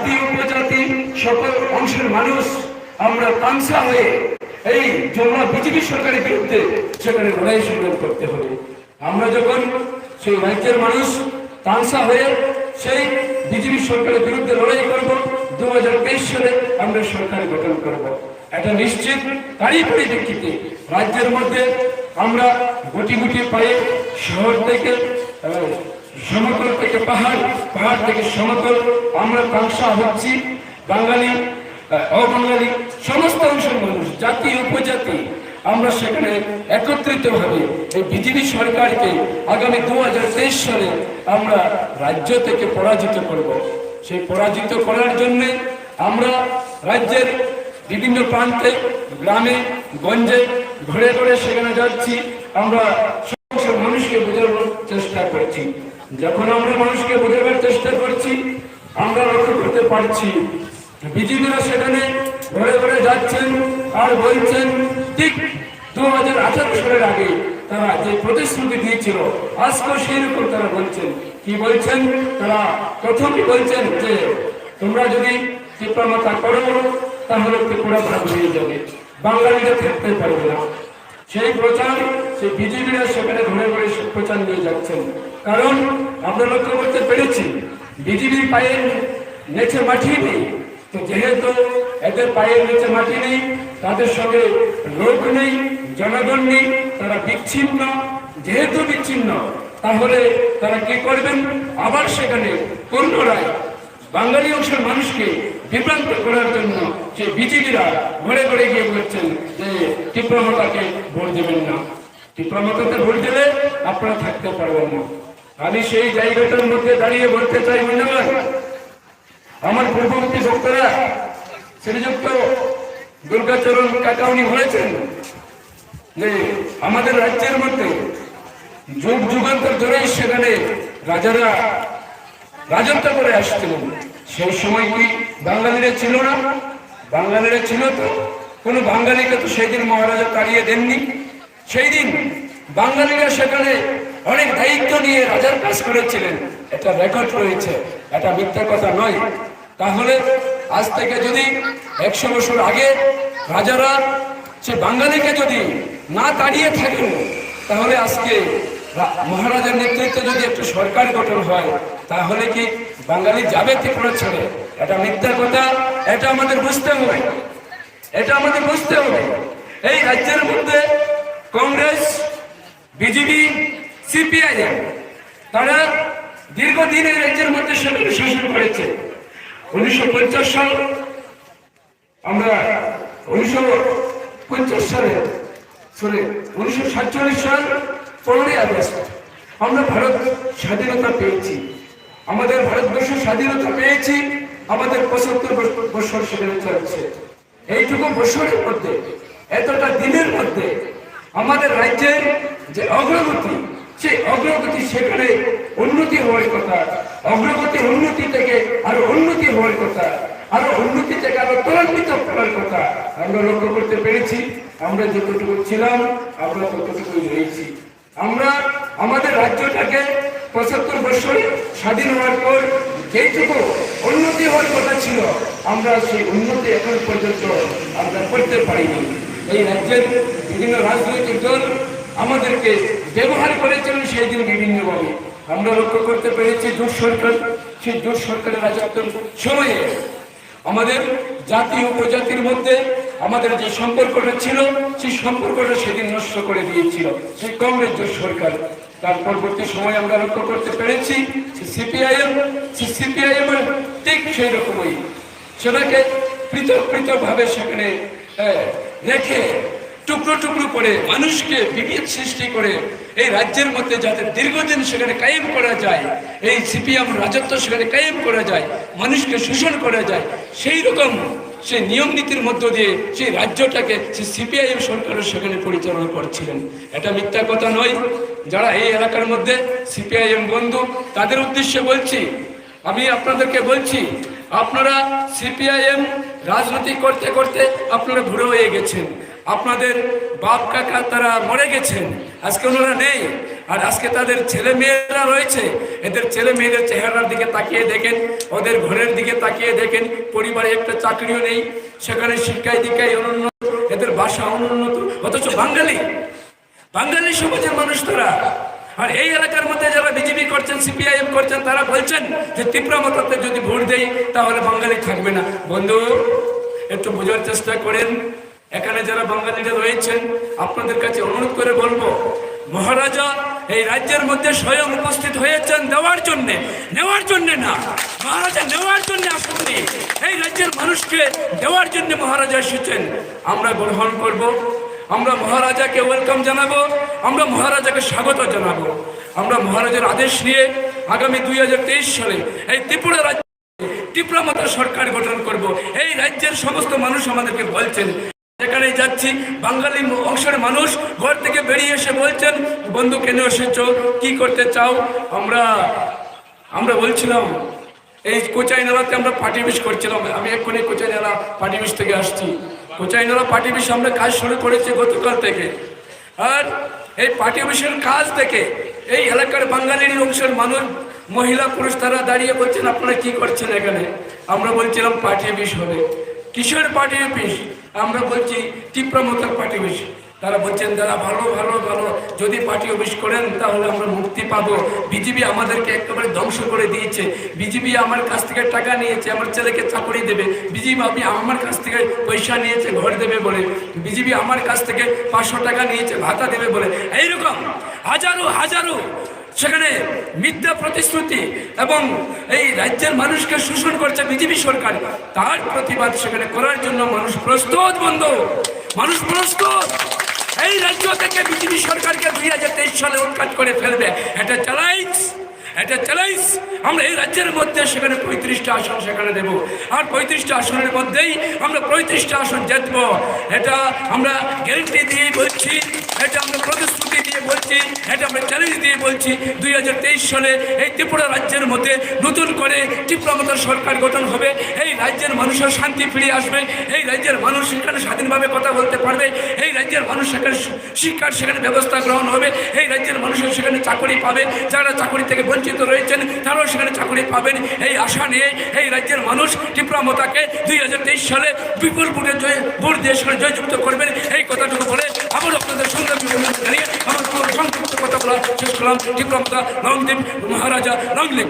জাতি উপজাতি সকল অংশের মানুষ আমরা তামসা হয়ে এই জমা বিজেপি সরকারের বিরুদ্ধে সেখানে লড়াই সংগ্রাম করতে হবে। আমরা যখন সেই রাজ্যের মানুষ তামসা হয়ে সেই বিজেপি সরকারের বিরুদ্ধে লড়াই করব, 2023 সালে আমরা সরকার গঠন করব। এটা নিশ্চিত। তারই পরিপ্রেক্ষিতে রাজ্যের মধ্যে আমরা গুটি গুটি পায়ে শহর থেকে সমতল থেকে পাহাড়, পাহাড় থেকে সমতল আমরা তামসা হচ্ছি। বাঙালি অবাঙালি সমস্ত অংশের মানুষ, জাতি উপজাতি আমরা সেখানে একত্রিতভাবে এই বিজেপি সরকারকে আগামী 2023 সালে আমরা রাজ্য থেকে পরাজিত করব। সেই পরাজিত করার জন্য আমরা রাজ্যের বিভিন্ন প্রান্তে, গ্রামে গঞ্জে ঘুরে ঘুরে সেখানে যাচ্ছি। আমরা সমস্ত মানুষকে বোঝানোর চেষ্টা করছি। যখন আমরা মানুষকে বোঝাবার চেষ্টা করছি, আমরা লক্ষ্য করতে পারছি বিজেপিরা সেখানে ঘরে ঘরে যাচ্ছেন আর বলছেন ঠিক 2018 সালের আগে তারা যে প্রতিশ্রুতি দিয়েছিল আজকেও সেই রকম তারা বলছেন। কি বলছেন? তারা প্রথমে বলছেন যে তোমরা যদি ত্রিপুরা করো তাহলে ত্রিপুরা ভাগ হয়ে যাবে, বাঙালিরা থাকতে পারবে না। সেই প্রচার সেই বিজেপিরা সেখানে ঘরে ঘরে প্রচার নিয়ে যাচ্ছেন। কারণ আমরা লক্ষ্য করতে পেরেছি বিজেপির পায়ের নিচে মাটি নেই। তো যেহেতু এদের পায়ের নিচে মাটি নেই, তাদের সঙ্গে লোক নেই, জনগণ নেই, তারা বিচ্ছিন্ন। যেহেতু বিচ্ছিন্ন, তাহলে তারা কি করবেন? আবার সেখানে পুনরায় বাঙালি অংশের মানুষকে বিভ্রান্ত করার জন্য সেই বিজেপিরা ঘরে ঘরে গিয়ে বলছেন যে ত্রিপুরা ভোট দেবেন না, ত্রিপুরা ভোট দিলে আপনারা থাকতে পারবেন না। আমি সেই জায়গাটার মধ্যে দাঁড়িয়ে বলতে চাই, ধন্যবাদ আমার পূর্ববর্তী বক্তারা শ্রীযুক্ত দুর্গাচরণ কাকা উনি বলেছেন যে আমাদের রাজ্যের মধ্যে যুগ যুগান্তর ধরেই সেখানে রাজারা রাজত্ব করে আসছিলেন। সেই সময় কি বাঙালিরা ছিল না? বাঙালিরা ছিল। তো কোনো বাঙালিকে তো সেই দিন মহারাজা তাড়িয়ে দেননি। সেই দিন বাঙালিরা সেখানে অনেক দায়িত্ব নিয়ে রাজার কাজ করেছিলেন। এটা রেকর্ড রয়েছে, এটা মিথ্যা কথা নয়। তাহলে আজ থেকে যদি 100 বছর আগে রাজারা সে বাঙালিকে যদি না তাড়িয়ে থাকেন, তাহলে আজকে মহারাজার নেতৃত্বে যদি একটু সরকার গঠন হয়, তাহলে কি বাঙালি যাবে ত্রিপুরা ছেড়ে? এটা মিথ্যা কথা। এটা আমাদের বুঝতে হবে, এটা আমাদের বুঝতে হবে। এই রাজ্যের মধ্যে কংগ্রেস, বিজেপি, সিপিআইএম তারা দীর্ঘদিন এই রাজ্যের মধ্যে শাসন করেছে। 1950 সাল আমরা 1947 সালে 1947 সাল 15ই আগস্ট আমরা ভারত স্বাধীনতা পেয়েছি। আমাদের ভারতবর্ষ স্বাধীনতা পেয়েছি, আমাদের 75 বছর সেখানে চলছে। এইটুকু বছরের মধ্যে, এতটা দিনের মধ্যে আমাদের রাজ্যের যে অগ্রগতি, সেই অগ্রগতি সেখানে উন্নতি হওয়ার কথা। অগ্রগতি উন্নতি থেকে আরো উন্নতি হওয়ার কথা, আরো উন্নতি থেকে আরো ত্বরান্বিত করার কথা আমরা লক্ষ্য করতে পেরেছি। আমরা যতটুকু ছিলাম আমরা ততটুকুই রয়েছি। আমরা আমাদের রাজ্যটাকে 75 বছর স্বাধীন হওয়ার পর যেটুকু উন্নতি হওয়ার কথা ছিল, আমরা সেই উন্নতি এখন পর্যন্ত আমরা করতে পারিনি। এই রাজ্যের বিভিন্ন রাজনৈতিক দল আমাদেরকে ব্যবহার করেছিলেন সেই দিন বিভিন্নভাবে। আমরা লক্ষ্য করতে পেরেছি জোট সরকার, সেই জোট সরকারের রাজত্বের সময়ে আমাদের জাতি উপজাতির মধ্যে আমাদের যে সম্পর্কটা ছিল, সেই সম্পর্কটা সেদিন নষ্ট করে দিয়েছিল সেই কংগ্রেস জোট সরকার। তার পরবর্তী সময় আমরা লক্ষ্য করতে পেরেছি সিপিআইএম ঠিক সেই রকমই সেটাকে পৃথক পৃথক ভাবে সেখানে রেখে টুকরো টুকরো করে মানুষকে বিভেদ সৃষ্টি করে এই রাজ্যের মধ্যে যাতে দীর্ঘদিন সেখানে কায়েম করা যায়, এই সিপিএম রাজত্ব সেখানে কায়েম করা যায়, মানুষকে শোষণ করা যায়, সেই রকম সেই নিয়ম নীতির মধ্য দিয়ে সেই রাজ্যটাকে সেই সিপিআইএম সরকারের সেখানে পরিচালনা করছিলেন। এটা মিথ্যা কথা নয়। যারা এই এলাকার মধ্যে সিপিআইএম বন্ধু, তাদের উদ্দেশ্যে বলছি, আমি আপনাদেরকে বলছি, আপনারা সিপিআইএম রাজনীতি করতে করতে আপনারা বুড়ো হয়ে গেছেন। আপনাদের বাপ কাকা তারা মরে গেছেন, আজকে ওনারা নেই। আর আজকে তাদের ছেলে মেয়েরা রয়েছে, এদের ছেলে মেয়েদের চেহারার দিকে তাকিয়ে দেখেন, ওদের ঘরের দিকে তাকিয়ে দেখেন, পরিবারে একটা চাকরিও নেই, সেখানে শিক্ষায় দীক্ষায় অনুন্নত, এদের ভাষা অনুন্নত, অথচ বাঙালি সমাজের মানুষ তারা। আর এই এলাকার মধ্যে যারা বিজেপি করছেন, সিপিআইএম করছেন, তারা বলছেন যে তীব্রমতাতে যদি ভোট দেই তাহলে বাঙালি থাকবে না। বন্ধু, একটু বোঝার চেষ্টা করেন। এখানে যারা বাঙালিরা রয়েছেন, আপনাদের কাছে অনুরোধ করে বলবো, মহারাজা এই রাজ্যের মধ্যে স্বয়ং উপস্থিত হয়েছেন দেওয়ার জন্যে, নেওয়ার জন্যে না। মহারাজা নেওয়ার জন্য আসেননি, এই রাজ্যের মানুষকে দেওয়ার জন্য মহারাজা এসেছেন। আমরা গ্রহণ করব, আমরা মহারাজাকে ওয়েলকাম জানাবো, আমরা মহারাজাকে স্বাগত জানাবো। আমরা মহারাজার আদেশ নিয়ে আগামী 2023 সালে এই ত্রিপুরা রাজ্য তীব্রমতা সরকার গঠন করব। এই রাজ্যের সমস্ত মানুষ আমাদেরকে বলছেন, যেখানে যাচ্ছি বাঙালি অংশের মানুষ ঘর থেকে বেরিয়ে এসে বলছেন, বন্ধু কেন এসেছো, কি করতে চাও? আমরা বলছিলাম এই কোচাই নালাতে আমরা পার্টি অফিস করছিলাম। আমি এক্ষুনি কোচাই নালা পার্টি অফিস থেকে আসছি। কোচাই নালা পার্টি অফিস আমরা কাজ শুরু করেছি গতকাল থেকে। আর এই পার্টি অফিসের কাজ থেকে এই এলাকার বাঙালির অংশের মানুষ, মহিলা পুরুষ, তারা দাঁড়িয়ে বলছেন আপনারা কি করছেন এখানে? আমরা বলছিলাম পার্টি অফিস হবে। কিসের পার্টি অফিস? আমরা বলছি তীব্রমতার পার্টি অফিস। তারা বলছেন দাদা ভালো ভালো ভালো, যদি পার্টি অফিস করেন তাহলে আমরা মুক্তি পাবো। বিজেপি আমাদেরকে একেবারে ধ্বংস করে দিয়েছে, বিজেপি আমার কাছ থেকে টাকা নিয়েছে, আমার ছেলেকে চাকরি দেবে, বিজেপি আমার কাছ থেকে পয়সা নিয়েছে ঘর দেবে বলে, বিজেপি আমার কাছ থেকে 500 টাকা নিয়েছে ভাতা দেবে বলে, এইরকম হাজারো হাজারো সেখানে মিথ্যা প্রতিশ্রুতি এবং এই রাজ্যের মানুষকে শোষণ করছে বিজেপি সরকার। তার প্রতিবাদ সেখানে করার জন্য মানুষ প্রস্তুত। বন্ধু, মানুষ প্রস্তুত। এই রাজ্য থেকে বিজেপি সরকারকে 2023 সালে উৎখাত করে ফেলবে, এটা চ্যালেঞ্জ। আমরা এই রাজ্যের মধ্যে সেখানে 35টা আসন সেখানে দেব, আর 35টা আসনের মধ্যেই আমরা 35টা আসন জিতব। এটা আমরা গ্যারেন্টি দিয়ে বলছি, এটা আমরা প্রতিশ্রুতি দিয়ে বলছি, এটা আমরা চ্যালেঞ্জ দিয়ে বলছি। 2023 সালে এই ত্রিপুরা রাজ্যের মধ্যে নতুন করে তীব্রমতার সরকার গঠন হবে। এই রাজ্যের মানুষের শান্তি ফিরে আসবে, এই রাজ্যের মানুষ সেখানে স্বাধীনভাবে কথা বলতে পারবে, এই রাজ্যের মানুষ সেখানে শিক্ষার সেখানে ব্যবস্থা গ্রহণ হবে, এই রাজ্যের মানুষের সেখানে চাকরি পাবে, যারা চাকরি থেকে বঞ্চিত রয়েছেন তারাও সেখানে চাকরি পাবেন। এই আশা নিয়ে এই রাজ্যের মানুষ তীব্রমতাকে 2023 সালে বিপুল ভোট দিয়ে সেখানে জয়যুক্ত করবেন। এই কথাটুকু বলে আবার আপনাদের সুন্দর জানিয়ে আমার সংক্ষিপ্ত কথা বলা শেষ করলাম। তীব্রমতা লংদীপ, মহারাজা লংদীপ।